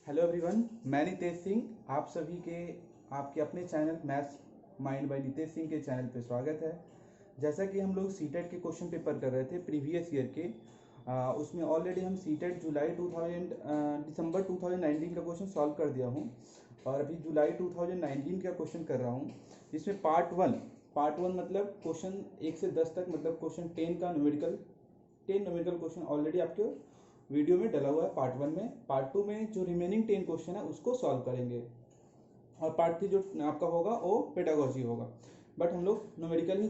Hello everyone, मैं नितेश सिंह आप सभी के आपके अपने channel maths mind bye Nitesh Singh के चैनल पे स्वागत है। जैसा कि हम लोग सीटेट के क्वेश्चन पेपर कर रहे थे प्रीवियस ईयर के, उसमें ऑलरेडी हम सीटेट दिसंबर 2019 का क्वेश्चन सॉल्व कर दिया हूँ और अभी जुलाई 2019 का क्वेश्चन कर रहा हूँ, जिसमें पार्ट वन मतलब क्वेश्चन 1 से 10 तक, मतलब क्वेश्चन 10 न्यूमेरिकल क्वेश्चन ऑलरेडी आपके वीडियो में डला हुआ है पार्ट वन में। पार्ट टू में जो रिमेनिंग 10 क्वेश्चन है उसको सॉल्व करेंगे और पार्ट थ्री जो आपका होगा वो पेडागोजी होगा। बट हम लोग न्यूमेरिकल पे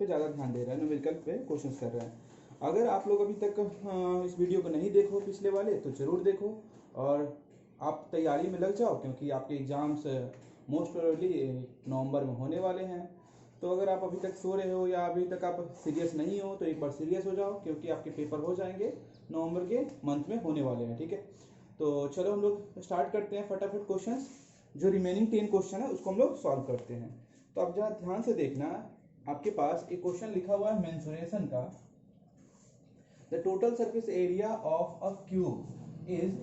ज़्यादा ध्यान दे रहे हैं, न्यूमेरिकल पे क्वेश्चंस कर रहे हैं। अगर आप लोग अभी तक इस वीडियो को नहीं देखो पिछले वाले, तो ज़रूर देखो और आप तैयारी में लग जाओ, क्योंकि आपके एग्ज़ाम्स मोस्ट प्रोबेबली नवंबर में होने वाले हैं। तो अगर आप अभी तक सो रहे हो या अभी तक आप सीरियस नहीं हो, तो एक बार सीरियस हो जाओ, क्योंकि आपके पेपर हो जाएंगे नवंबर के मंथ में होने वाले हैं। ठीक है, तो चलो हम लोग स्टार्ट करते हैं फटाफट। क्वेश्चंस जो रिमेनिंग 10 क्वेश्चन है उसको हम लोग सॉल्व करते हैं। तो आप जहाँ ध्यान से देखना, आपके पास एक क्वेश्चन लिखा हुआ है मेंसुरेशन का। The total surface area of a cube is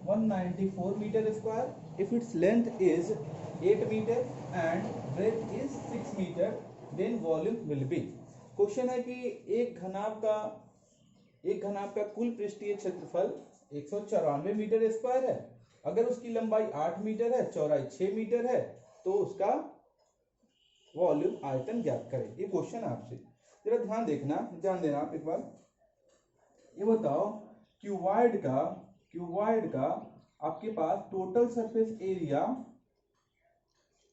194 metre square if it's length is 8 metre and breadth is 6 metre, then volume will be. Question है कि एक घनाभ का कुल पृष्ठीय क्षेत्रफल 194 मीटर स्क्वायर है। अगर उसकी लंबाई 8 मीटर है, चौड़ाई 6 मीटर है, तो उसका वॉल्यूम आयतन ज्ञात करें। ये क्वेश्चन है आपसे, जरा ध्यान देना आप एक बार। ये बताओ क्यूबॉइड का आपके पास टोटल सरफेस एरिया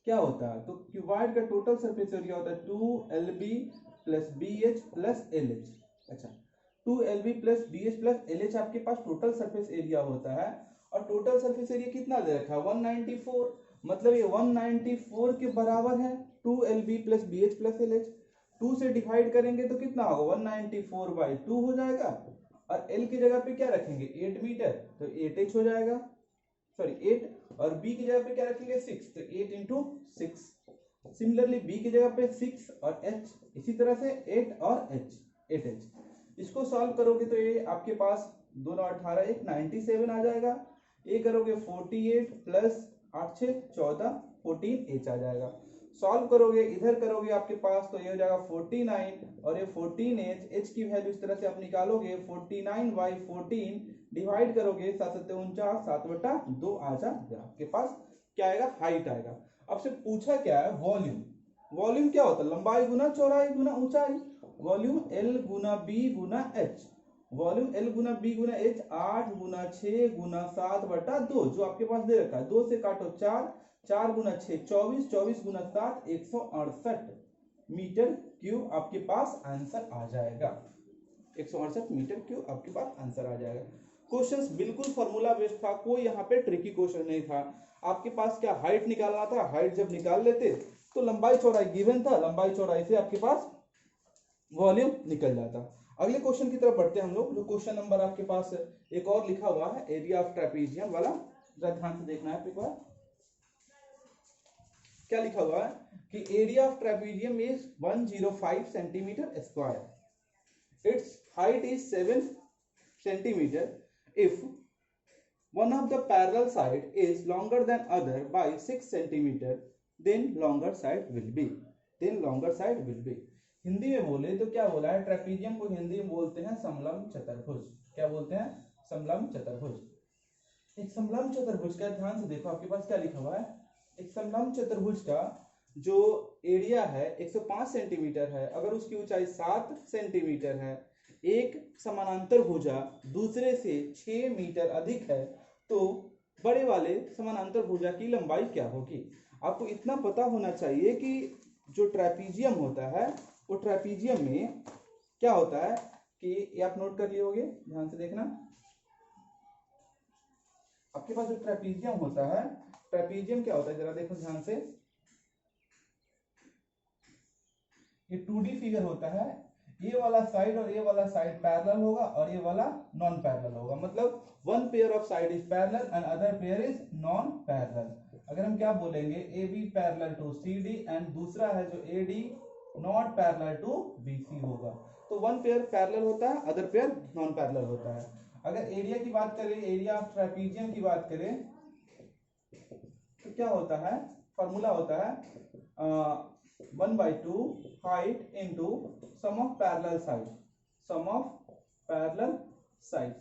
क्या होता है? तो क्यूबॉइड का टोटल सरफेस एरिया होता है 2LB plus BH plus LH। अच्छा, 2LB plus BH plus LH आपके पास टोटल सरफेस एरिया होता है। और टोटल सरफेस एरिया कितना दे रखा है? 194। मतलब ये 194 के बराबर है 2LB plus BH plus LH। 2 से डिवाइड करेंगे तो कितना होगा? 194/2 हो जाएगा। और L की जगह पे क्या रखेंगे? 8 मीटर, तो 8H हो जाएगा, सॉरी 8। और B की जगह पे क्या रखेंगे? 6, तो 8 इंटू 6। सिमिलरली B की जगह पे 6 और H, इसी तरह से 8 और H, 8H। इसको सॉल्व करोगे तो ये आपके पास 2 9 18 एक 97 आ जाएगा। ये करोगे 48 प्लस 8 6 14 14H आ जाएगा। सॉल्व करोगे, इधर करोगे आपके पास, तो ये हो जाएगा 49 और ये 14H। H की वैल्यू इस तरह से आप निकालोगे, 49/14 डिवाइड करोगे 7 7 49, 7/2 आ जाएगा। आपके पास क्या आएगा? हाइट आएगा। अब से पूछा क्या है? वॉल्यूम क्या होता है? लंबाई गुना चौड़ाई गुना ऊंचाई। वॉल्यूम L गुना B गुना H। वॉल्यूम L गुना B गुना H 8 गुना 6 गुना 7/2, जो आपके पास दे रखा है। 2 से काटो 4, 4 गुना 6 24, 24 गुना 7 168 मीटर क्यूब आपके पास आंसर आ जाएगा। 168 मीटर क्यूब आपके पास आंसर आ जाएगा। क्वेश्चंस बिल्कुल फॉर्मूला बेस्ड था, कोई यहाँ पे ट्रिकी क्वेश्चन नहीं था। आपके पास क्या हाइट निकालना था, हाइट जब निकाल लेते तो लंबाई चौड़ाई गिवन था, लंबाई चौड़ाई से आपके पास वॉल्यूम निकल जाता। अगले क्वेश्चन की तरफ बढ़ते हैं हम लोग। जो क्वेश्चन नंबर आपके पास एक और लिखा हुआ है एरिया ऑफ ट्रेपीजियम वाला, जरा ध्यान से देखना है एक बार। क्या लिखा हुआ है कि area of trapezium is 105 centimetre square, it's height is 7 centimeter. If one of the parallel side is longer than other by 6 centimeter, then longer side will be. Hindi में बोले तो क्या बोला है? ट्रेपीजियम को हिंदी में बोलते हैं समलंब चतुर्भुज। क्या बोलते हैं? समलंब चतुर्भुज। एक समलंब चतुर्भुज का ध्यान से देखो, आपके पास क्या लिखा हुआ है? एक समलंब चतुर्भुज का जो एरिया है 105 सेंटीमीटर है। अगर उसकी ऊंचाई 7 सेंटीमीटर है, एक समानांतर भुजा दूसरे से 6 मीटर अधिक है, तो बड़े वाले समानांतर भुजा की लंबाई क्या होगी? आपको इतना पता होना चाहिए कि जो ट्रेपीजियम होता है, वो ट्रेपीजियम में क्या होता है कि ये आप नोट कर लिए होंगे, ध्यान से देखना। आपके पास जो ट्रेपीजियम होता है, ट्रेपीजियम क्या होता है जरा देखो ध्यान से। ये 2D फिगर होता है। ये वाला साइड और ये वाला साइड पैरेलल होगा और ये वाला नॉन पैरेलल होगा। मतलब one pair of side is parallel and other pair is non parallel. अगर हम क्या बोलेंगे? AB parallel to CD and दूसरा है जो AD not parallel to BC होगा। तो वन पेयर पैरेलल होता है, अदर पेयर नॉन पैरेलल होता है। अगर एरिया की बात करें, एरिया ऑफ ट्रेपीजियम की बात करें तो क्या होता है, फॉर्मूला होता है 1/2 height into sum of parallel side, sum of parallel side.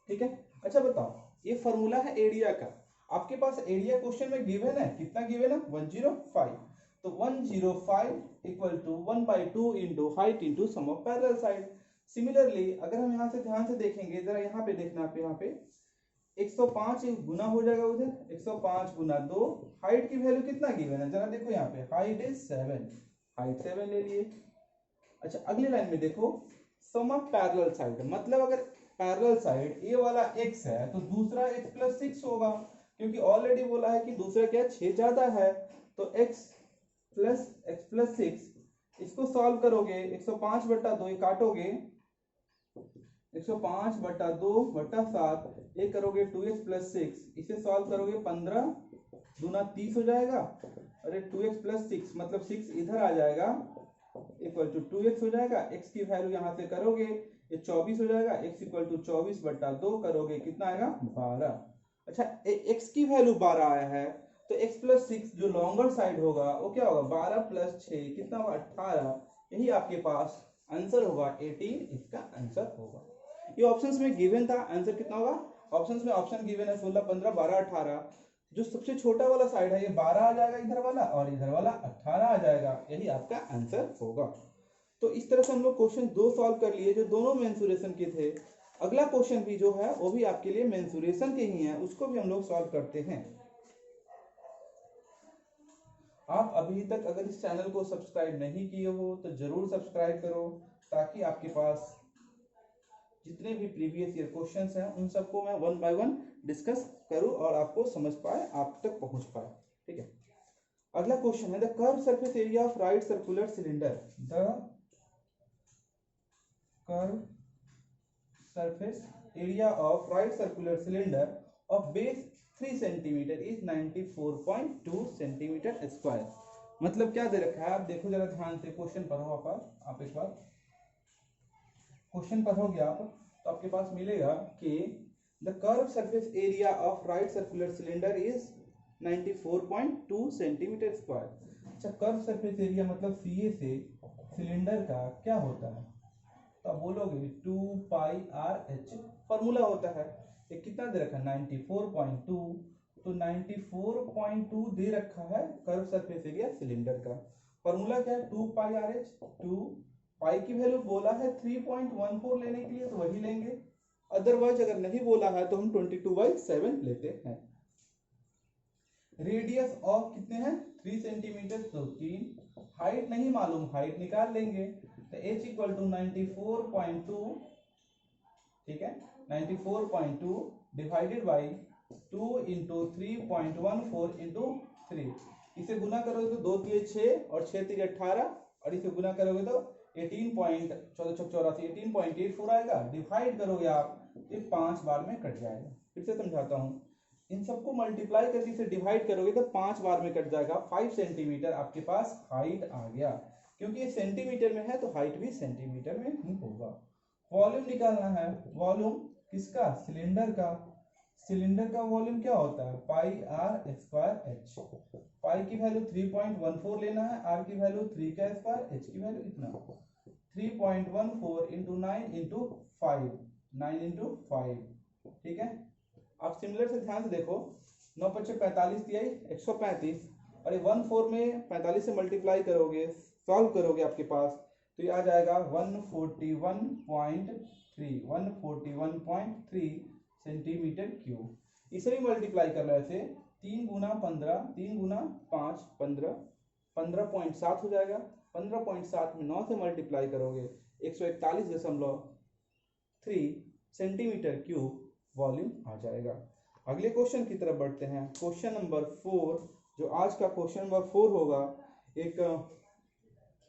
ठीक है, अच्छा बताओ, ये फॉर्मूला है एरिया का, आपके पास एरिया क्वेश्चन में गिवन है, कितना गिवन है 105, तो 105 equal to 1/2 into height into sum of parallel side. Similarly अगर हम यहाँ से ध्यान से देखेंगे, जरा यहाँ पे देखना, आप यहाँ पे 105 गुना हो जाएगा उधर, 105 गुना 2, हाइट की वैल्यू कितना गिवन है, जरा देखो यहाँ पे हाइट इज 7, हाइट 7 ले लिए। अच्छा अगली लाइन में देखो, सम ऑफ पैरेलल साइड, मतलब अगर पैरेलल साइड ए वाला x है तो दूसरा x प्लस 6 होगा, क्योंकि ऑलरेडी बोला है कि दूसरा क्या 6 ज्यादा है, तो x प्लस 6, इसको सॉल्व करोगे 105 बटा 2 काटोगे, 105 बटा 2 बटा 7, ये करोगे 2x प्लस 6, इसे सॉल्व करोगे 15 दूना 30 हो जाएगा, अरे 2x प्लस 6 मतलब 6 इधर आ जाएगा, इक्वल टू 2x हो जाएगा, x की वैल्यू यहाँ से करोगे ये 24 हो जाएगा, x इक्वल टू 24 बटा 2 करोगे कितना आएगा 12। अच्छा x की वैल्यू 12 आया है, तो x प्लस 6 जो लॉन्गर साइड होगा वो क्या होगा 12 प्लस 6 कितना होगा 18, यही आपके पास आंसर होगा 18, इसका आंसर होगा। ये ऑप्शंस में गिवन था, आंसर कितना होगा, ऑप्शंस में ऑप्शन गिवन है 16 15 12 18, जो सबसे छोटा वाला साइड है ये 12 आ जाएगा इधर वाला, और इधर वाला 18 आ जाएगा, यही आपका आंसर होगा। तो इस तरह से हम लोग क्वेश्चन 2 सॉल्व कर लिए जो दोनों मेंसुरेशन के थे। अगला क्वेश्चन भी जो है वो भी आपके लिए मेंसुरेशन के ही है, उसको भी हम लोग सॉल्व करते हैं। आप अभी तक अगर इस चैनल को सब्सक्राइब नहीं किए हो तो जरूर सब्सक्राइब करो, ताकि आपके पास जितने भी प्रीवियस ईयर क्वेश्चंस हैं उन सबको मैं 1 बाय 1 डिस्कस करूं और आपको समझ पाए, आप तक पहुंच पाए। ठीक है, अगला क्वेश्चन है the curve surface area of right circular cylinder, the curve surface area of right circular cylinder of base 3 centimetre is 94.2 centimetre square. मतलब क्या दे रखा है, आप देखो जरा ध्यान से, क्वेश्चन पढ़ो आप एक बार क्वेश्चन पढ़ोगे आप तो आपके पास मिलेगा कि the curve surface area of right circular cylinder is 94.2 centimetre square. अच्छा कर्व सरफेस एरिया मतलब सीए से सिलेंडर का क्या होता है, तो आप बोलोगे 2 पाई आर एच, फॉर्मूला होता है, ये कितना दे रखा है 94.2, तो 94.2 दे रखा है कर्व सरफेस एरिया सिलेंडर का, फॉर्मूला क्या है 2 पाई आर एच, 2 पाई की वैल्यू बोला है 3.14 लेने के लिए तो वही लेंगे, अदरवाइज अगर नहीं बोला है तो हम 22/7 लेते हैं। रेडियस ऑफ कितने हैं 3 सेंटीमीटर, तो 3, हाइट नहीं मालूम, हाइट निकाल लेंगे, तो h इक्वल टू 94.2, ठीक है 94.2 डिवाइडेड बाई 2 इंटू 3.14 इंटू 3, इसे गुना करोगे तो 2 3 6 और 6 3 18, और इसे गुना करोगे तो 18.84 आएगा, डिवाइड करोगे आप ये 5 बार में कट जाएगा। फिर से समझाता हूँ, इन सबको मल्टीप्लाई करके इसे डिवाइड करोगे तो 5 बार में कट जाएगा, 5 सेंटीमीटर आपके पास हाइट आ गया, क्योंकि ये सेंटीमीटर में है तो हाइट भी सेंटीमीटर में ही होगा। वॉल्यूम निकालना है, वॉल्यूम किसका सिलेंडर का, सिलेंडर का वॉल्यूम क्या होता है पाई आर स्क्वायर एच, पाई की वैल्यू 3.14 लेना है, आर की वैल्यू 3 का स्क्वायर, एच की वैल्यू इतना 3.14 इंटू 9 इंटू 5, 9 इंटू 5, ठीक है। आप सिमिलर से ध्यान से देखो, 9 5 45 दिया 135, और ये 1/4 में 45 से मल्टीप्लाई करोगे, सॉल्व करोगे आपके पास तो ये आ जाएगा 141.3 सेंटीमीटर क्यूब। इसे भी मल्टीप्लाई कर लो ऐसे, 3 गुना 15, 3 गुना 5 15, 15.7 हो जाएगा, 15.7 में 9 से मल्टीप्लाई करोगे 141.3 सेंटीमीटर क्यूब वॉल्यूम आ जाएगा। अगले क्वेश्चन की तरफ बढ़ते हैं, क्वेश्चन नंबर 4, जो आज का क्वेश्चन नंबर 4 होगा, एक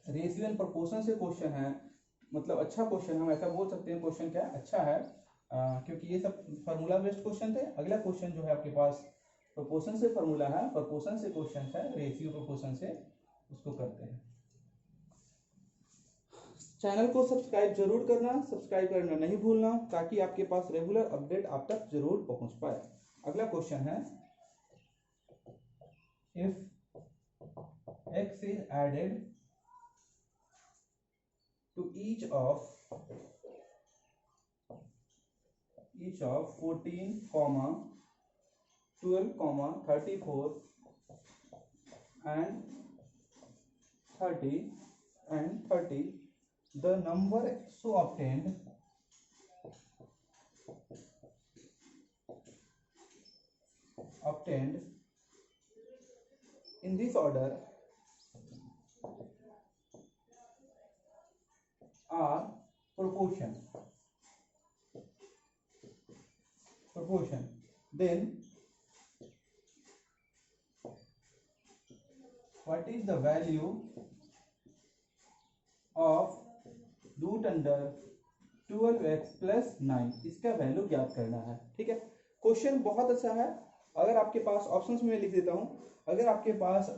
रेशियो एंड प्रोपोर्शन से क्वेश्चन है, मतलब अच्छा क्वेश्चन, हम ऐसा बोल सकते हैं क्वेश्चन क्या अच्छा है, क्योंकि ये सब फार्मूला बेस्ड क्वेश्चन थे। अगला क्वेश्चन जो है आपके पास प्रोपोर्शन से फार्मूला है, प्रोपोर्शन से क्वेश्चन है, रेशियो प्रोपोर्शन से, उसको करते हैं। चैनल को सब्सक्राइब जरूर करना, सब्सक्राइब करना नहीं भूलना, ताकि आपके पास रेगुलर अपडेट आप तक जरूर पहुंच पाए। अगला क्वेश्चन है, if x is added to each of 14, 12, 34 and 30, the number so obtained in this order are proportion, then what is the value of root under 12x plus 9, इसका वैल्यू ज्ञात करना है। ठीक है, क्वेश्चन बहुत अच्छा है। अगर आपके पास ऑप्शंस में लिख देता हूं, अगर आपके पास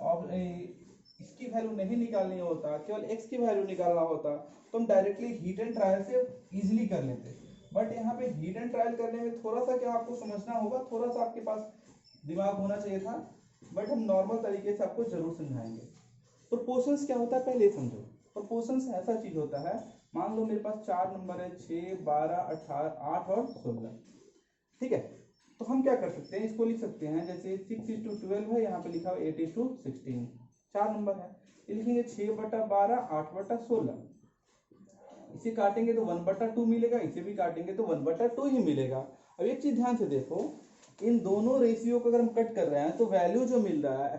इसकी वैल्यू नहीं निकालनी होता, केवल x की वैल्यू निकालना होता, तो हम डायरेक्टली हीट एंड ट्रायल से इजीली कर लेते। बट यहाँ पे हीट एंड ट्रायल करने में थोड़ा सा क्या आपको समझना होगा, थोड़ा सा आपके पास दिमाग होना चाहिए था। बट हम नॉर्मल तरीके से आपको जरूर समझाएंगे। प्रोपोर्शंस क्या होता है पहले समझो। प्रोपोर्शंस ऐसा चीज होता है, मान लो मेरे पास 4 नंबर है, 6, 12, 18, 8 और 16। ठीक है, तो हम क्या कर सकते हैं, इसको लिख सकते हैं जैसे 6:12 है, यहाँ पे लिखा हुआ 8:16, 4 नंबर है, ये लिखेंगे 6/12, 8/16। इसे काटेंगे तो 1/2 मिलेगा, इसे भी काटेंगे तो 1/2 ही मिलेगा। अब एक चीज ध्यान से देखो, इन दोनों रेशियो को अगर हम कट कर रहे हैं तो वैल्यू जो मिल रहा है,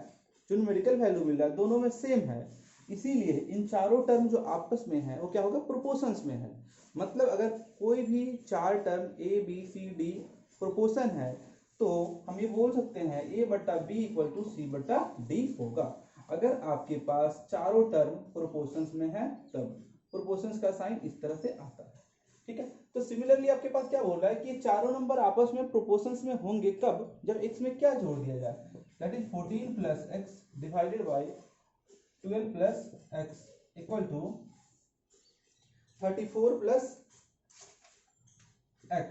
जो न्यूमेरिकल वैल्यू मिल रहा है, दोनों में सेम है। इसीलिए इन चारों टर्म जो आपस में है वो क्या होगा, प्रोपोर्शंस में है। मतलब अगर कोई भी 4 term A B C D proportion है, तो हम ये बोल सकते हैं a/b = c/d होगा। अगर आपके पास चारों टर्म प्रोपोर्शंस में है तब प्रोपोर्शंस का साइन इस तरह से आता है। ठीक है, तो सिमिलरली आपके पास क्या बोल रहा है कि चारों नंबर आपस में प्रोपोर्शंस में होंगे कब, जब x में क्या जोड़ दिया जाए, that is 14 + x divided by 12 + x = 34 + x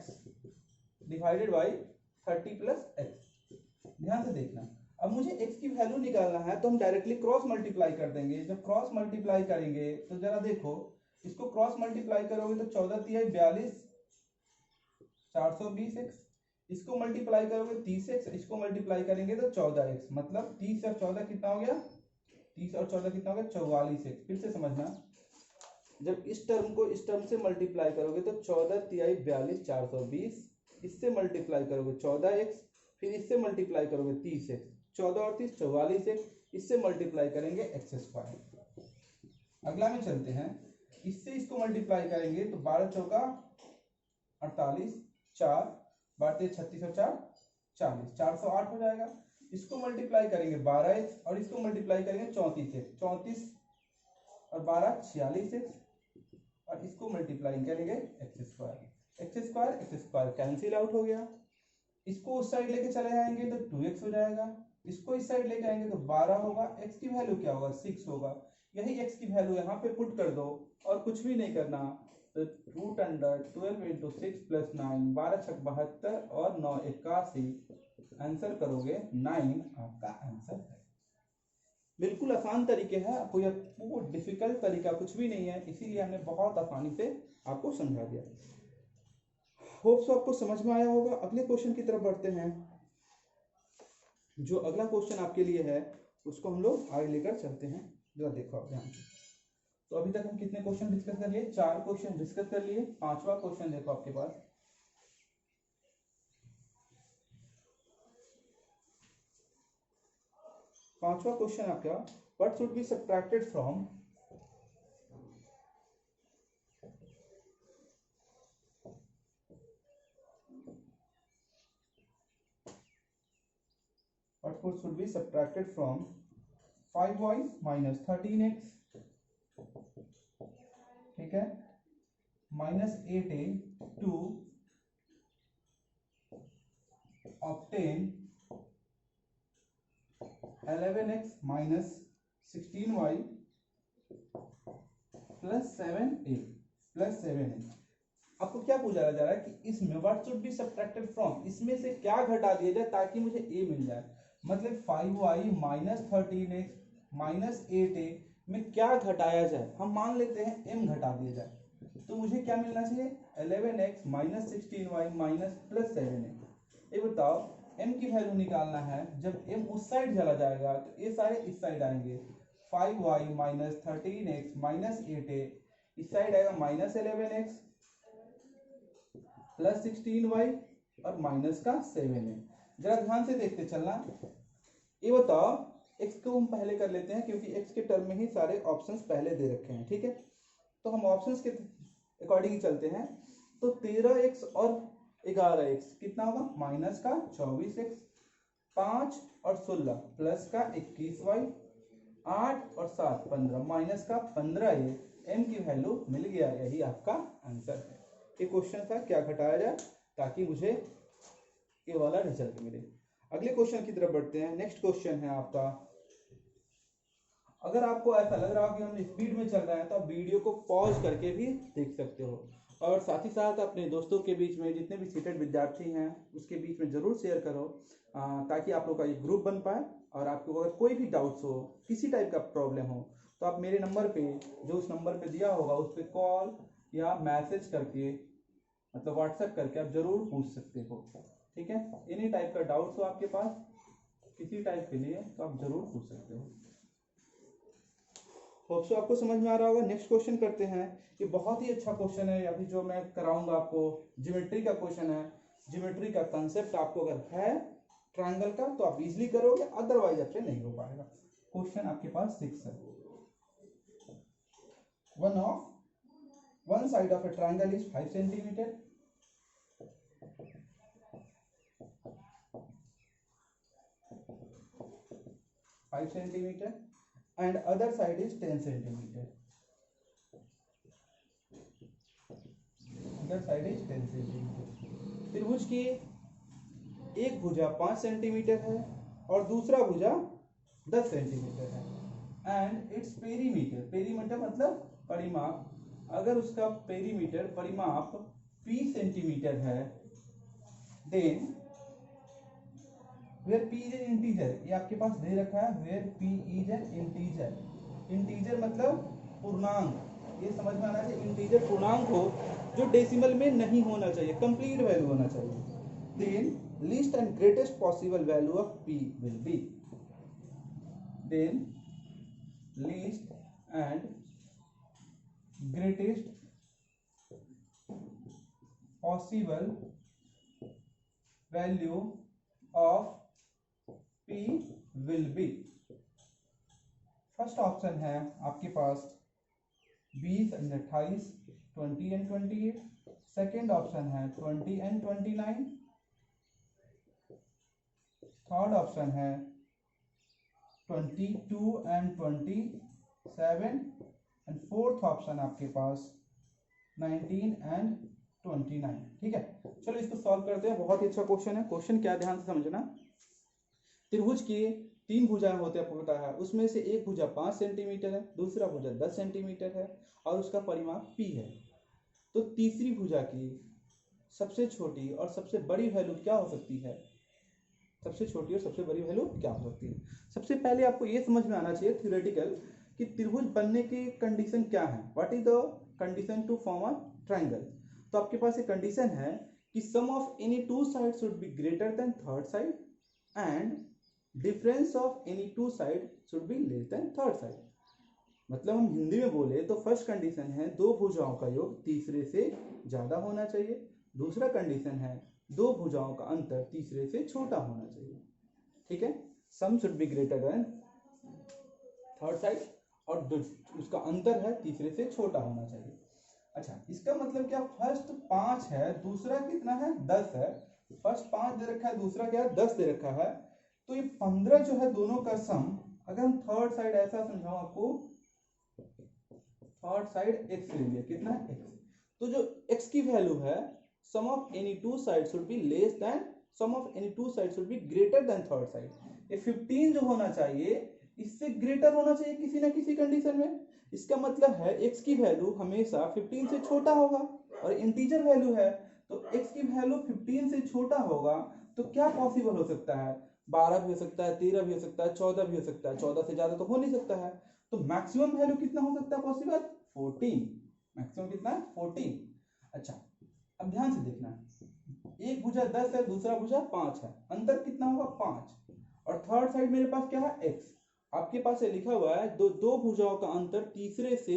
divided by 30 + x। ध्यान से देखना, अब मुझे x की वैल्यू निकालना है तो हम डायरेक्टली क्रॉस मल्टीप्लाई कर देंगे। जब क्रॉस मल्टीप्लाई करेंगे तो जरा देखो, इसको क्रॉस मल्टीप्लाई करोगे तो 14 × 42 420x, इसको मल्टीप्लाई करोगे 30x, इसको मल्टीप्लाई करेंगे तो 14x, मतलब 30 और 14 कितना हो गया, 30 और 14 कितना हो गया, 44x। फिर से समझना, जब इस टर्म को इस टर्म से मल्टीप्लाई करोगे तो 14 × 42 420, इससे मल्टीप्लाई करोगे 14x, फिर इससे मल्टीप्लाई करोगे 30x, 14 और 30 44x, इससे मल्टीप्लाई करेंगे x²। अगला में चलते हैं, इससे इसको मल्टीप्लाई करेंगे तो 12 चौका 48, 4 बारह 36 और 4 40, 408 हो जाएगा। इसको मल्टीप्लाई करेंगे 12x और इसको मल्टीप्लाई करेंगे 34x, 34 और 12 46x, और इसको मल्टीप्लाई करेंगे x² कैंसिल आउट हो गया। इसको उस साइड लेके चले जाएंगे तो 2x हो जाएगा, इसको इस साइड लेके आएंगे तो 12 होगा, x की वैल्यू क्या होगा, 6 होगा। यही x की वैल्यू यहाँ पे पुट कर दो और कुछ भी नहीं करना, तो √12 × 6 + 9, 12 × 72 और 9 × 81, आंसर करोगे 9 आपका आंसर है। बिल्कुल आसान तरीके हैं, कोई डिफिकल्ट तरीका कुछ भी नहीं है, इसीलिए हमने बहुत आसानी से आपको समझा दिया। होप्स आपको समझ में आया होगा। अगले क्वेश्चन की तरफ बढ़ते हैं। जो अगला क्वेश्चन आपके लिए है उसको हम लोग आगे लेकर चलते हैं। जरा देखो आप ध्यान से। तो अभी तक हम कितने क्वेश्चन डिस्कस कर लिए, 4 क्वेश्चन डिस्कस कर लिए। 5वां क्वेश्चन देखो आपके पास, पांचवा क्वेश्चन आपका, what should be subtracted from what should be subtracted from 5y minus 13x, ठीक है, minus 8a to obtain 11x minus 16y plus 7a plus 7a। आपको क्या पूछा जा रहा है कि इसमें what should be subtracted from, इसमें से क्या घटा दिया जाए ताकि मुझे a मिल जाए। मतलब 5y minus 13x minus 8a में क्या घटाया जाए, हम मान लेते हैं m घटा दिया जाए, तो मुझे क्या मिलना चाहिए 11x minus 16y minus plus 7a। ये बताओ m की वैल्यू निकालना है, जब m उस साइड चला जाएगा तो ये सारे इस साइड आएंगे, 5y minus 13x minus 8a इस साइड आएगा माइनस 11x प्लस 16y और माइनस का 7a। जरा ध्यान से देखते चलना। ये बताओ x को हम पहले कर लेते हैं क्योंकि x के टर्म में ही सारे ऑप्शंस पहले दे रखे हैं, ठीक है। तो हम ऑप्शंस के अकॉर्डिंग चलते हैं। तो 13x और 11x कितना होगा, माइनस का 24x, 5 और 16 प्लस का 21y, 8 और 7 15 माइनस का 15a। m की वैल्यू मिल गया, यही आपका आंसर है। ये क्वेश्चन था क्या घटाया जाए ताकि मुझे ये वाला रिजल्ट मिले। अगले क्वेश्चन की तरफ बढ़ते हैं। नेक्स्ट क्वेश्चन है आपका, अगर आपको ऐसा लग रहा हो कि हम स्पीड में चल रहे हैं तो आप वीडियो को पॉज करके भी देख सकते हो, और साथ ही साथ अपने दोस्तों के बीच में जितने भी सीटेड विद्यार्थी हैं उसके बीच में जरूर शेयर करो ताकि आप लोग का एक ग्रुप बन पाए। और आपको अगर कोई भी डाउट्स हो, किसी टाइप का प्रॉब्लम हो, तो आप मेरे नंबर पे, जो उस नंबर पे दिया होगा, उस पर कॉल या मैसेज करके, मतलब व्हाट्सएप करके आप जरूर पूछ सकते हो, ठीक है। एनी टाइप का डाउट्स हो आपके पास किसी टाइप के लिए तो आप जरूर पूछ सकते हो। होप सो आपको समझ में आ रहा होगा। नेक्स्ट क्वेश्चन करते हैं। ये बहुत ही अच्छा क्वेश्चन है, अभी जो मैं कराऊंगा आपको ज्योमेट्री का क्वेश्चन है। ज्योमेट्री का कंसेप्ट आपको अगर है ट्रायंगल का तो आप इजीली करोगे, अदरवाइज आपसे नहीं हो पाएगा। क्वेश्चन आपके पास 6 है। One side of A triangle is 5 centimetre, and other side is 10 centimeter. Other side is 10 centimeter. त्रिभुज की एक भुजा 5 सेंटीमीटर है और दूसरा भुजा 10 सेंटीमीटर है। एंड इट्स पेरीमीटर, पेरीमीटर मतलब परिमाप, अगर उसका पेरीमीटर परिमाप p सेंटीमीटर है, then where p is an integer, ये आपके पास दे रखा है where p is an integer। Integer मतलब पूर्णांक, ये समझ में आना चाहिए। इंटीजर पूर्णांक हो जो डेसिमल में नहीं होना चाहिए, कंप्लीट वैल्यू होना चाहिए। Then least and greatest possible value of p will be, then least and greatest possible value of P will be। First option है आपके पास 20 and 28, 20 and 28। सेकेंड ऑप्शन है 20 and 29। थर्ड ऑप्शन है 22 and 27। And fourth option आपके पास 19 and 29। ठीक है, चलो इसको सॉल्व करते हैं। बहुत ही अच्छा क्वेश्चन है। क्वेश्चन क्या, ध्यान से समझना। त्रिभुज की 3 भुजाएं होते हैं, आपको पता है। उसमें से एक भुजा 5 सेंटीमीटर है, दूसरा भुजा 10 सेंटीमीटर है और उसका परिमाप p है। तो तीसरी भुजा की सबसे छोटी और सबसे बड़ी वैल्यू क्या हो सकती है? सबसे छोटी और सबसे बड़ी वैल्यू क्या हो सकती है? सबसे पहले आपको ये समझ में आना चाहिए थ्योरेटिकल कि त्रिभुज बनने की कंडीशन क्या है। What is the condition to form a triangle? तो आपके पास एक कंडीशन है कि sum of any two side should be greater than third side and difference of any two side should be less than third side. मतलब हम हिंदी में बोले तो फर्स्ट कंडीशन है दो भुजाओं का योग तीसरे से ज्यादा होना चाहिए। दूसरा कंडीशन है दो भुजाओं का अंतर तीसरे से छोटा होना चाहिए। ठीक है, sum should be greater than third side और उसका अंतर है तीसरे से छोटा होना चाहिए। अच्छा, इसका मतलब क्या? फर्स्ट 5 है, दूसरा कितना है? 10 है। फर्स्ट 5 दे रखा है, दूसरा क्या है? 10 दे रखा है। तो ये 15 जो है दोनों का सम, अगर हम थर्ड साइड ऐसा समझाऊं आपको, थर्ड साइड x ले लिया, कितना है? x। तो जो x की वैल्यू है, sum of any two side should be less than, sum of any two side should be greater than third side. ये 15 जो होना चाहिए इससे ग्रेटर होना चाहिए किसी ना किसी कंडीशन में। इसका मतलब है x की वैल्यू हमेशा 15 से छोटा होगा, और इंटीजर वैल्यू है तो x की वैल्यू 15 से छोटा होगा, तो क्या पॉसिबल हो सकता है? 12 भी हो सकता है, 13 भी हो सकता है, 14 भी हो सकता है, 14 से ज्यादा तो हो नहीं सकता है। तो मैक्सिमम वैल्यू कितना हो सकता है पॉसिबल? 14। मैक्सिमम कितना है? 14। अच्छा, अब ध्यान से देखना, एक भुजा 10 है, दूसरा भुजा 5 है, अंतर कितना होगा? 5। और थर्ड साइड मेरे पास क्या है? x। आपके पास ये लिखा हुआ है दो भुजाओं का अंतर तीसरे से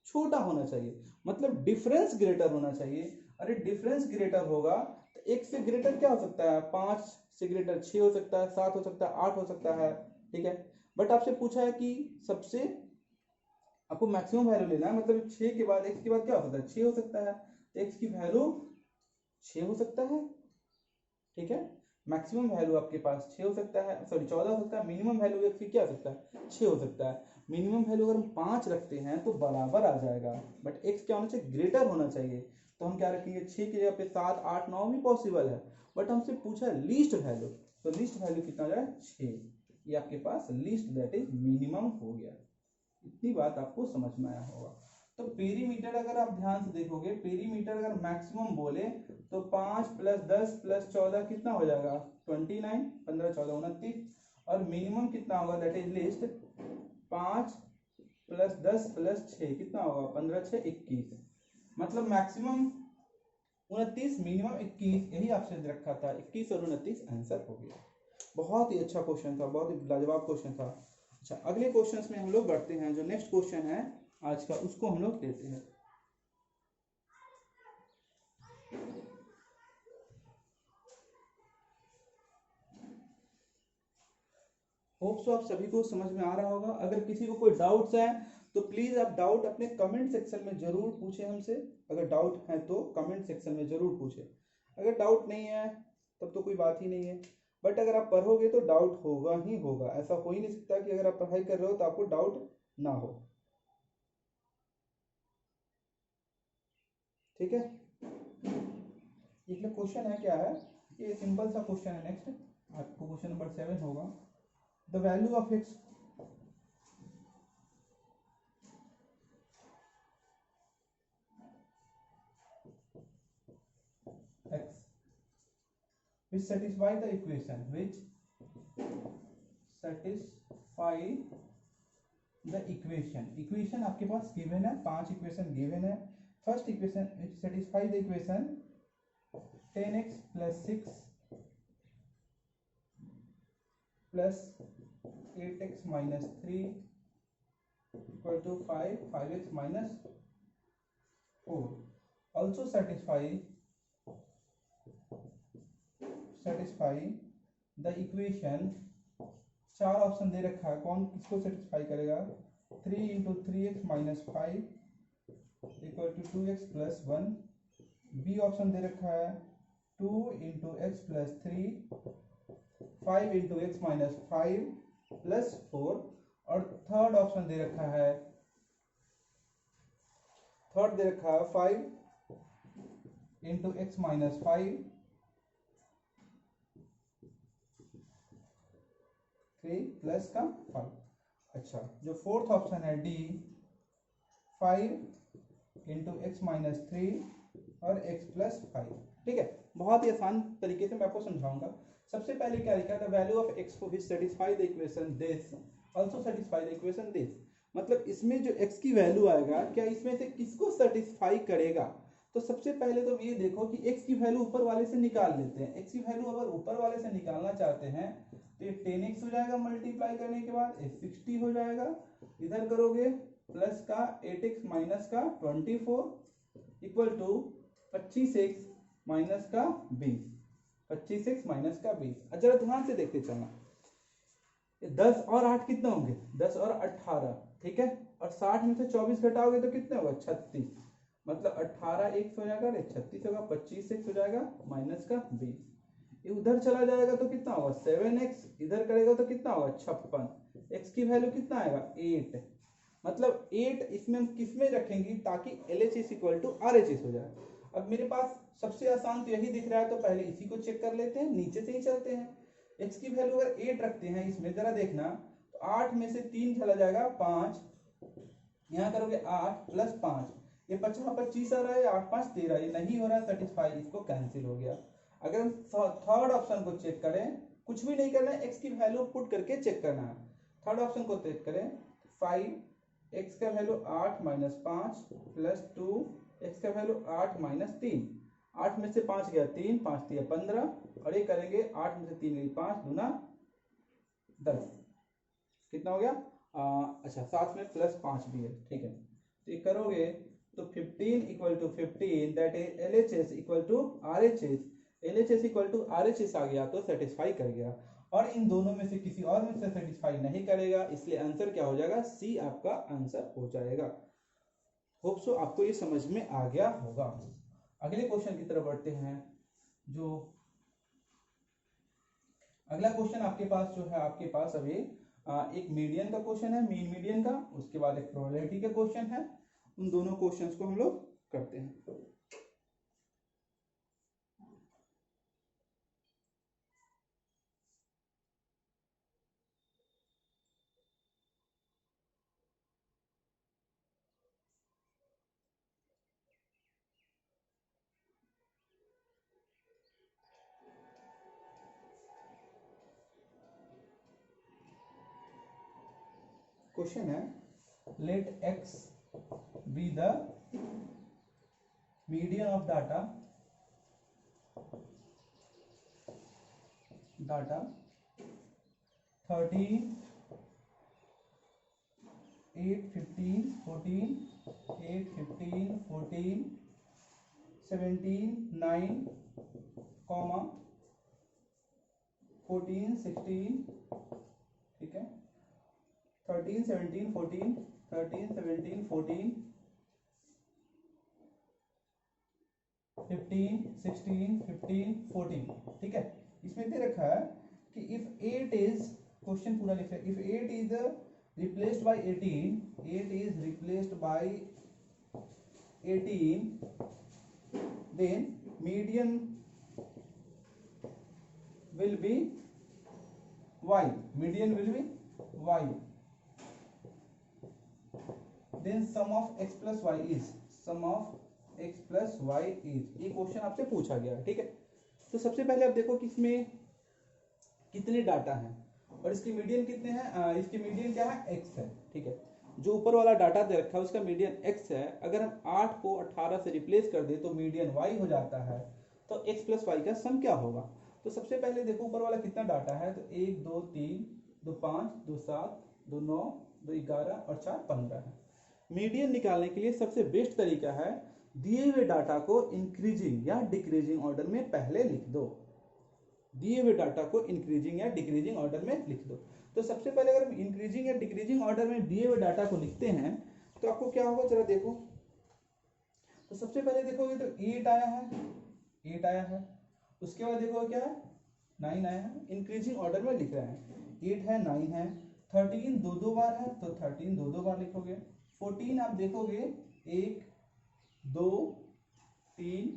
छोटा होना चाहिए, मतलब डिफरेंस ग्रेटर होना चाहिए। अरे डिफरेंस ग्रेटर होगा तो एक से ग्रेटर क्या हो सकता है? 5 से ग्रेटर 6 हो सकता है, 7 हो सकता है, 8 हो सकता है, ठीक है। बट आपसे पूछा है कि सबसे आपको मैक्सिमम वैल्यू लेना है, मतलब 6 के बाद x के बाद क्या हो सकता है? 6 हो सकता है, तो x की वैल्यू 6 हो सकता है, ठीक है। मैक्सिमम वैल्यू आपके पास 6 हो सकता है, सॉरी 14 हो सकता है। मिनिमम वैल्यू x की क्या हो सकता है? 6 हो सकता है। मिनिमम वैल्यू अगर हम 5 रखते हैं तो बराबर आ जाएगा, बट x क्या होना चाहिए? ग्रेटर होना चाहिए। तो हम क्या रखेंगे? 6 की जगह पे 7, 8, 9 भी पॉसिबल है, बट हमसे पूछा है लीस्ट वैल्यू, तो लीस्ट वैल्यू कितना हो जाए? 6। ये आपके पास लीस्ट दैट इज मिनिमम हो गया। इतनी बात आपको समझ में आया होगा। तो पेरीमीटर अगर आप ध्यान से देखोगे, पेरीमीटर अगर मैक्सिमम बोले तो 5 + 10 + 14 कितना हो जाएगा? 29। 15 14 29। और मिनिमम कितना होगा? दैट इज लिस्ट 5 + 10 + 6 कितना होगा? 15 6 21। मतलब मैक्सिमम 29, मिनिमम 21, यही आपसे रखा था। 21 और 29 आंसर हो गया। बहुत ही अच्छा क्वेश्चन था, बहुत ही लाजवाब क्वेश्चन था। अच्छा, अगले क्वेश्चंस में हम लोग बढ़ते हैं। जो नेक्स्ट क्वेश्चन है आज का, उसको हम लोग लेते हैं। होप सो आप सभी को समझ में आ रहा होगा। अगर किसी को कोई डाउट्स है तो प्लीज आप डाउट अपने कमेंट सेक्शन में जरूर पूछें हमसे। अगर डाउट है तो कमेंट सेक्शन में जरूर पूछें। अगर डाउट नहीं है तब तो कोई बात ही नहीं है, बट अगर आप पढ़ोगे तो डाउट होगा ही होगा। ऐसा हो ही नहीं सकता कि अगर आप पढ़ाई कर रहे हो तो आपको डाउट ना हो, ठीक है। ये क्वेश्चन है क्या है? ये सिंपल सा क्वेश्चन है। नेक्स्ट आपको क्वेश्चन नंबर 7 होगा। The value of x which satisfy the equation, which satisfy the equation आपके पास गिवन है, 5 इक्वेशन गिवन है। First equation which satisfy the equation 10x + 6 + 8x - 3 = 5, 5x - 4 also satisfy the equation. 4 option दे रखा है, कौन किसको satisfy करेगा? 3 × 3x - 5 = 2x + 1। बी ऑप्शन दे रखा है 2 × x + 3, 5 × x - 5 + 4। और थर्ड ऑप्शन दे रखा है 5 × x - 5 3 + 5। अच्छा, जो फोर्थ ऑप्शन है डी 5 × x - 3 और x + 5, ठीक है। बहुत ही आसान तरीके से मैं आपको समझाऊंगा। सबसे पहले क्या लिखा था? वैल्यू ऑफ x को satisfy the equation this also satisfy the equation this. मतलब इसमें जो x की वैल्यू आएगा, क्या इसमें से किसको सेटिस्फाई करेगा? तो सबसे पहले तो ये देखो कि x की वैल्यू ऊपर वाले से निकाल लेते हैं। x की वैल्यू अगर ऊपर वाले से निकालना चाहते हैं तो ये 10x हो जाएगा, मल्टीप्लाई करने के बाद ये 60 हो जाएगा। इधर करोगे प्लस का 8x माइनस का 24 इक्वल टू 25x माइनस का 20, 25x माइनस का 20। जरा ध्यान से देखते चलना, 10 और 8 कितने होंगे? 10 और 18, ठीक है। और 60 में से 24 घटाओगे तो कितने होगा? 36। मतलब 18 x हो जाएगा, 36 होगा, 25x हो जाएगा माइनस का 20। उधर चला जाएगा तो कितना होगा? 7x। इधर करेगा तो कितना होगा? 56। x की वैल्यू कितना आएगा? 8। मतलब 8 इसमें हम किस में रखेंगे ताकि LHS = RHS हो जाए। अब मेरे पास सबसे आसान तो यही दिख रहा है, तो पहले इसी को चेक कर लेते हैं, नीचे से ही चलते हैं। x की वैल्यू अगर 8 रखते हैं इसमें, जरा देखना, तो 8 में से 3 चला जाएगा 5, यहाँ करोगे 8 प्लस 5, ये 5 25 आ रहा है, 8 5 13, ये नहीं हो रहा है सेटिस्फाई, इसको कैंसिल हो गया। अगर हम थर्ड ऑप्शन को चेक करें, कुछ भी नहीं करना है, एक्स की वैल्यू पुट करके चेक करना है। थर्ड ऑप्शन को चेक करें, 5, एक्स का वैल्यू 8 माइनस 5 प्लस 2, एक्स का वैल्यू 8 माइनस 3, 8 में से 5 गया 3, 5 3 15, और ये करेंगे 8 में से 3 गई 5 दूना 10, कितना हो गया? अच्छा, साथ में प्लस 5 भी है, ठीक है। तो ये करोगे तो 15 equal to 15, that is LHS equal to RHS, LHS equal to RHS आ गया तो सेटिस्फाई कर गया, और इन दोनों में से किसी और में से सेटिस्फाई नहीं करेगा, इसलिए आंसर क्या हो जाएगा? सी आपका आंसर हो जाएगा। होप सो आपको ये समझ में आ गया होगा। अगले क्वेश्चन की तरफ बढ़ते हैं। जो अगला क्वेश्चन आपके पास जो है, आपके पास अभी एक मीडियन का क्वेश्चन है, मीन मीडियन का, उसके बाद एक प्रोबेबिलिटी का क्वेश्चन है। उन दोनों क्वेश्चंस को हम लोग करते हैं। क्वेश्चन है, let x be the median of data 13, 8 15 14, 8 15 14 17 9, 14 16, ठीक है, 13 17 14, 13 17 14 15 16 15 14, ठीक है। इसमें दे रखा है कि इफ 8 इज, क्वेश्चन पूरा लिखा है, if 8 is replaced by 18, 8 is replaced by 18, then median will be y, median will be y, then sum of x plus y is, sum of x plus y is, ये question आपसे पूछा गया है, ठीक है। तो सबसे पहले आप देखो कि इसमें कितने डाटा हैं और इसकी मीडियन कितने हैं। इसकी मीडियन क्या है? x है, ठीक है। जो ऊपर वाला डाटा दे रखा है उसका मीडियन x है। अगर हम 8 को 18 से रिप्लेस कर दे तो मीडियन y हो जाता है। तो x प्लस वाई का सम क्या होगा? तो सबसे पहले देखो ऊपर वाला कितना डाटा है, तो 1 2 3 2 5 2 7 2 9 2 11 और 4 15 है। मीडियन निकालने के लिए सबसे बेस्ट तरीका है दिए हुए डाटा को इंक्रीजिंग या डिक्रीजिंग ऑर्डर में पहले लिख दो। दिए हुए डाटा को इंक्रीजिंग या डिक्रीजिंग ऑर्डर में लिख दो। तो सबसे पहले अगर हम इंक्रीजिंग या डिक्रीजिंग ऑर्डर में दिए हुए डाटा को लिखते हैं तो आपको क्या होगा, जरा देखो। तो सबसे पहले देखोगे तो 8 आया है, 8 आया है। उसके बाद देखो क्या है, 9 आया है। इंक्रीजिंग ऑर्डर में लिख रहे हैं, 8 है 9 है। 13 दो दो बार है तो 13 दो दो बार लिखोगे। 14 आप देखोगे 1 2 3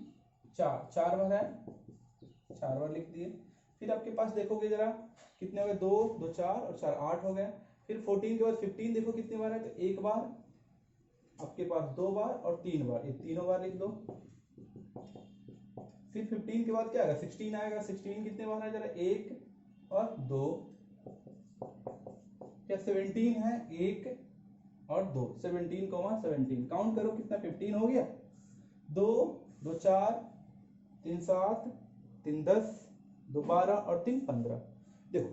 4, 4 बार है, 4 बार लिख दिए। फिर आपके पास देखोगे जरा कितने हो गए, 2 2 4 और 4 8 हो गए। फिर 14 के बाद 15 देखो कितने बार है, तो 1 बार, आपके पास 2 बार और 3 बार, ये तीनों बार लिख दो। फिर 15 के बाद क्या आएगा, 16 आएगा। 16 कितने बार है, जरा 1 और 2। क्या 17 है, 1 और 2, 17 17 काउंट करो कितना, 15 हो गया। 2 2 4 3 7 3 10 2 12 और 3 15। देखो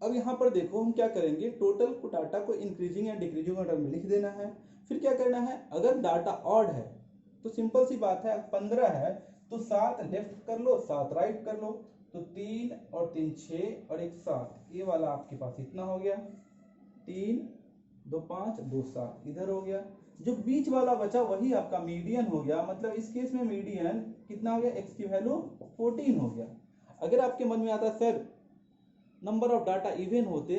अब यहाँ पर देखो हम क्या करेंगे, टोटल को डाटा को इंक्रीजिंग या डिक्रीजिंग ऑर्डर में लिख देना है। फिर क्या करना है, अगर डाटा ऑड है तो सिंपल सी बात है, 15 है तो 7 लेफ्ट कर लो 7 राइट कर लो। तो 3 और 3 6 और 1 7, ये वाला आपके पास इतना हो गया। 3 2 5 2 7 इधर हो गया। जो बीच वाला बचा वही आपका मीडियन हो गया। मतलब इस केस में मीडियन कितना हो गया, x की वैल्यू 14 हो गया। अगर आपके मन में आता sir number of data even होते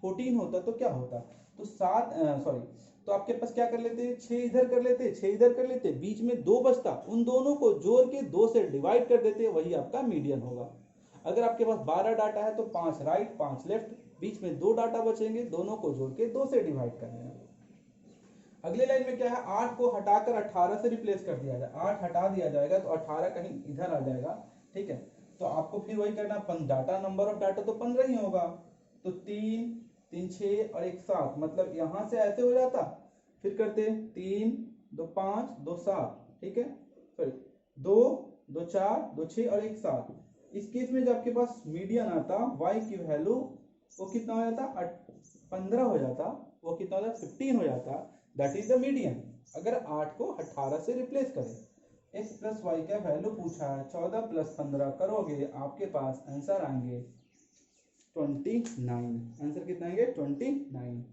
14 होता तो क्या होता, तो 7 सॉरी, तो आपके पास क्या कर लेते, 6 इधर कर लेते 6 इधर कर लेते, बीच में 2 बचता, उन दोनों को जोड़ के 2 से डिवाइड कर देते, वही आपका मीडियन होगा। अगर आपके पास 12 डाटा है तो 5 राइट 5 लेफ्ट, बीच में 2 डाटा बचेंगे, दोनों को जोड़ के 2 से डिवाइड कर लेना। अगले लाइन में क्या है, 8 को हटाकर 18 से रिप्लेस कर दिया जाए, 8 हटा दिया जाएगा तो 18 कहीं इधर आ जाएगा, ठीक है। तो आपको फिर वही करना, डाटा नंबर ऑफ डाटा तो 15 ही होगा, तो 3 3 6 और 1 7, मतलब यहां से ऐसे हो जाता, फिर करते 3 2 5 2 7, ठीक है, सॉरी 2 2 4 2 6 और 1 7। इस केस में जब आपके पास मीडियन आता, y की वैल्यू वो कितना हो जाता, 15 हो जाता, वो कितना हो जाता 15 हो जाता, दैट इज द मीडियन। अगर 8 को 18 से रिप्लेस करें, x प्लस वाई का वैल्यू पूछा है, 14 प्लस 15 करोगे आपके पास आंसर आएंगे 29। आंसर कितना आएंगे 29।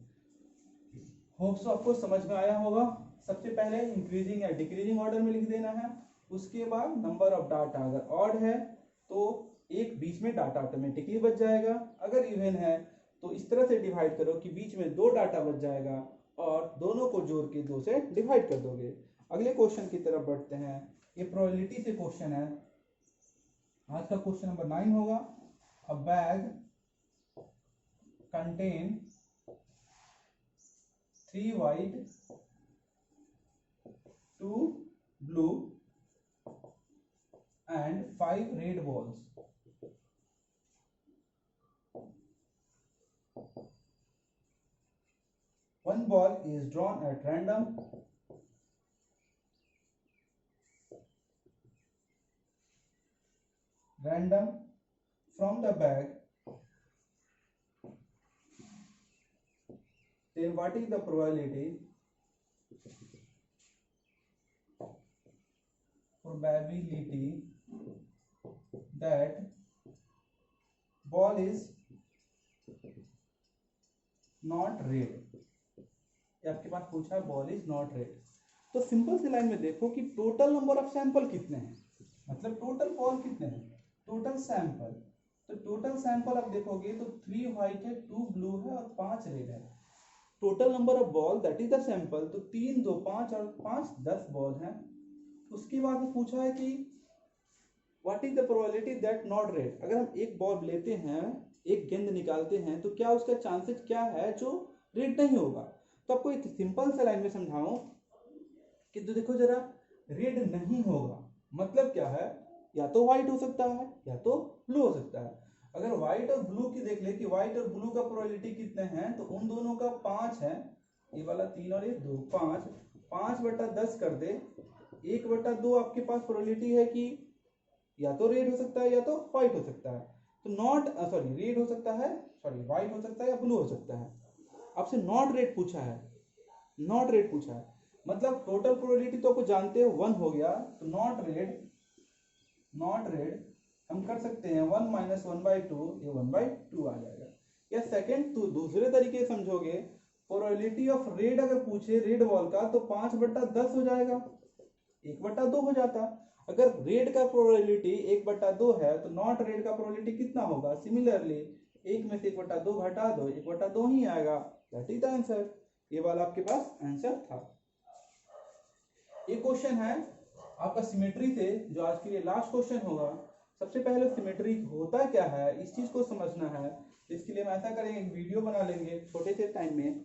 होप सो आपको समझ में आया होगा। सबसे पहले इंक्रीजिंग या डिक्रीजिंग ऑर्डर में लिख देना है, उसके बाद नंबर ऑफ डाटा अगर ऑड है तो एक बीच में डाटा ऑटोमेटिकली बच जाएगा, अगर इवन है तो इस तरह से डिवाइड करो कि बीच में 2 डाटा बच जाएगा और दोनों को जोड़ के 2 से डिवाइड कर दोगे। अगले क्वेश्चन की तरफ बढ़ते हैं, ये प्रोबेबिलिटी से क्वेश्चन है, आज का क्वेश्चन नंबर 9 होगा। अ bag contain 3 white 2 blue and 5 red balls. One ball is drawn at random from the bag. Then what is the probability that ball is not red? ये आपके पास पूछा है बॉल इज नॉट रेड। तो simple सी line में देखो कि total number of sample कितने हैं, मतलब टोटल बॉल कितने हैं, टोटल सैंपल। तो टोटल सैंपल आप देखोगे तो 3 व्हाइट है, 2 ब्लू है और 5 रेड है। Total number of ball that is the sample, तो 3 2 5 और 5 10 बॉल हैं। उसके बाद में पूछा है कि what is the probability that not red. अगर हम एक बॉल लेते हैं, एक गेंद निकालते हैं, तो क्या उसका चांसेस क्या है जो रेड नहीं होगा। तो आपको एक सिंपल से लाइन में समझाऊं कि तो देखो जरा, रेड नहीं होगा मतलब क्या है, या तो व्हाइट हो सकता है या तो ब्लू हो सकता है। अगर व्हाइट और ब्लू की देख ले कि व्हाइट और ब्लू का प्रोबेबिलिटी कितने हैं, तो उन दोनों का 5 है, ये वाला 3 और ये 2, 5 5/10 कर दे, 1/2 आपके पास प्रोबेबिलिटी है कि या तो रेड हो सकता है या तो व्हाइट हो सकता है। तो नॉट सॉरी रेड हो सकता है, सॉरी व्हाइट हो सकता है या ब्लू हो सकता है। आपसे नॉट रेड पूछा है, नॉट रेड पूछा है, मतलब टोटल प्रोबेबिलिटी तो आपको जानते हो 1 हो गया, तो नॉट रेड हम कर सकते हैं 1 - 1/2, ये 1/2 आ जाएगा। या सेकंड तो दूसरे तरीके समझोगे, प्रोबेबिलिटी ऑफ रेड अगर पूछे रेड बॉल का, तो 5/10 हो जाएगा, 1/2 हो जाता। अगर रेड का प्रोबेबिलिटी 1/2 है, तो नॉट रेड का प्रोबेबिलिटी कितना होगा, सिमिलरली 1 में से 1/2 घटा दो, 1/2 ही आएगा, दैट इज द आंसर। ये वाला आपके पास आंसर था। ये क्वेश्चन है आपका सिमेट्री से, जो आज के लिए लास्ट क्वेश्चन होगा। सबसे पहले सिमेट्री होता क्या है, इस चीज को समझना है। इसके लिए हम ऐसा करेंगे, एक वीडियो बना लेंगे छोटे से टाइम में,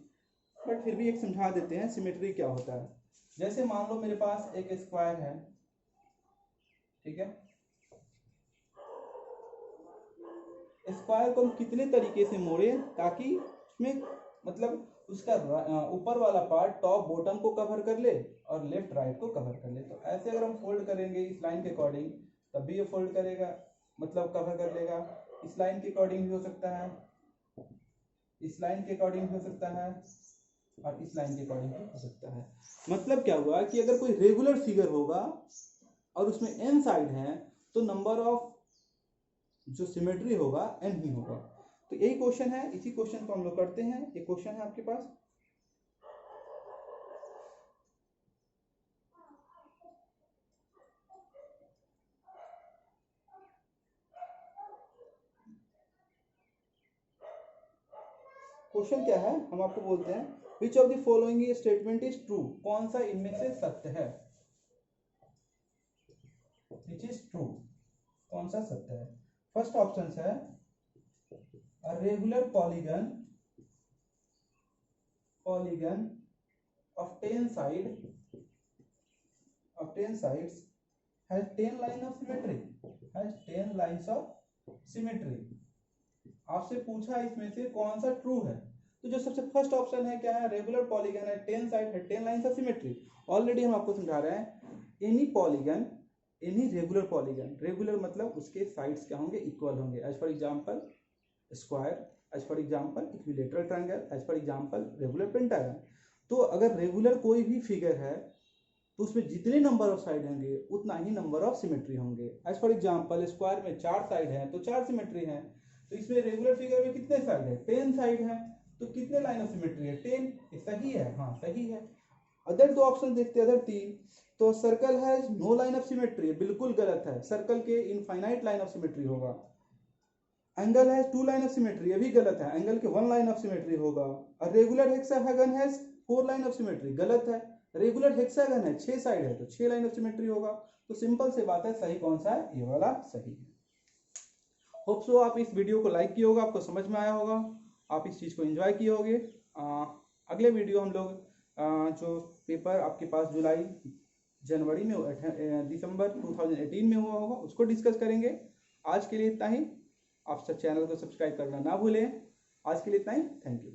बट फिर भी एक समझा देते हैं सिमेट्री क्या होता है। जैसे मान लो मेरे पास एक स्क्वायर है, ठीक है, स्क्वायर को हम कितने तरीके से मोड़े ताकि उसमें मतलब उसका ऊपर वाला पार्ट टॉप बॉटम को कवर कर ले और लेफ्ट राइट को कवर कर ले। तो ऐसे अगर हम फोल्ड करेंगे इस लाइन के अकॉर्डिंग, तब भी ये फोल्ड करेगा, मतलब कवर कर लेगा। इस लाइन के अकॉर्डिंग भी हो सकता है, इस लाइन के अकॉर्डिंग भी हो सकता है और इस लाइन के अकॉर्डिंग भी हो सकता है। मतलब क्या हुआ कि अगर कोई रेगुलर फिगर होगा और उसमें n साइड है, तो नंबर ऑफ जो सिमेट्री होगा n ही होगा। तो यही क्वेश्चन है, इसी क्वेश्चन को हम लोग करते हैं। ये क्वेश्चन है आपके पास, क्वेश्चन क्या है, हम आपको बोलते हैं which of the following statement is true, कौन सा इनमें से सत्य है, विच इज ट्रू, कौन सा सत्य है। फर्स्ट ऑप्शन है a regular polygon of 10 sides has 10 line of symmetry, has 10 lines of symmetry। आपसे पूछा इसमें से कौन सा ट्रू है, तो जो सबसे फर्स्ट ऑप्शन है क्या है, रेगुलर पॉलीगन है, 10 साइड है, 10 लाइंस ऑफ सिमेट्री। ऑलरेडी हम आपको समझा रहे हैं, any polygon, any regular polygon, regular मतलब उसके साइड्स क्या होंगे, इक्वल होंगे। As for example square, as for example equilateral triangle, as for example regular pentagon. तो अगर रेगुलर कोई भी फिगर है तो उसमें जितने नंबर ऑफ साइड होंगे उतना ही नंबर ऑफ सिमेट्री होंगे। एज फॉर एग्जांपल स्क्वायर में 4 साइड है तो 4 सिमेट्री है, तो इसमें रेगुलर फिगर में कितने साइड है, 10 साइड है, तो कितने लाइन ऑफ सिमेट्री है, 10। सही है, हाँ सही है। अदर 2 ऑप्शन देखते हैं, अदर 3। तो circle has no line of symmetry, बिल्कुल गलत है, सर्कल के इनफाइनाइट लाइन ऑफ सिमेट्री होगा। Angle has 2 line of symmetry, ये भी गलत है, एंगल के 1 लाइन ऑफ सिमेट्री होगा। और regular hexagon has 4 line of symmetry, गलत है, रेगुलर हेक्सागन है 6 साइड है तो 6 लाइन ऑफ सिमेट्री होगा। तो सिंपल से बात है, सही कौन सा है, ये वाला सही है। होप सो आप इस वीडियो को लाइक किए होगा, आपको समझ में आया होगा, आप इस चीज़ को एंजॉय किए होंगे। अगले वीडियो हम लोग जो पेपर आपके पास जुलाई जनवरी में दिसंबर 2018 में हुआ होगा उसको डिस्कस करेंगे। आज के लिए इतना ही, आप सब चैनल को सब्सक्राइब करना ना भूलें। आज के लिए इतना ही, थैंक यू।